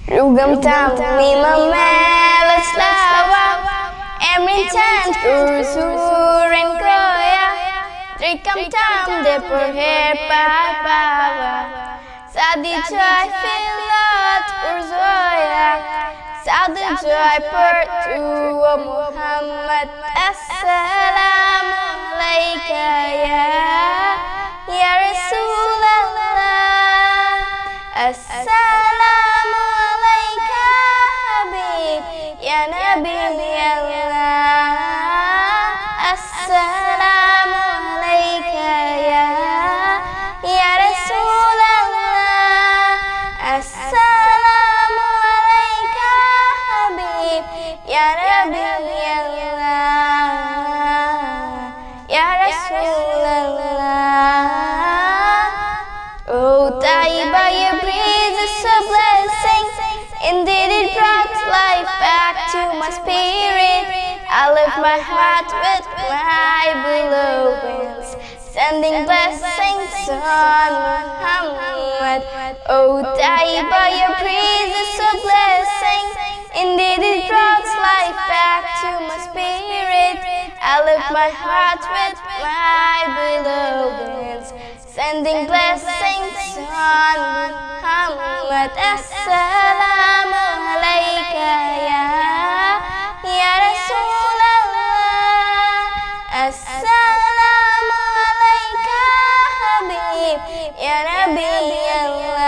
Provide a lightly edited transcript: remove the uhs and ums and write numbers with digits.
Rugam tammi mamela slava Emrintan kursuren kroya Drikam tam de per her baba Sadi joy filat urzoya Sadi joy per tua Muhammad Assalamu alaika ya Rasulallah Assalamu alaika Habib ya Nabi Allah Assalamu alaika ya Rasulallah Assalamu alaika Habib ya Nabi Allah ya Rasulallah. Oh, Taibah, your breeze is a blessing. Indeed, it brought life back to my spirit. I lift my heart with my beloved, sending blessings on Muhammad. Oh, Taibah, your breeze is a blessing. Indeed, it brought life back to my spirit. I lift my heart with my beloved, sending blessings on Muhammad. Assalamu alaika ya Rasulallah Assalamu alaika Habib ya Nabi Allah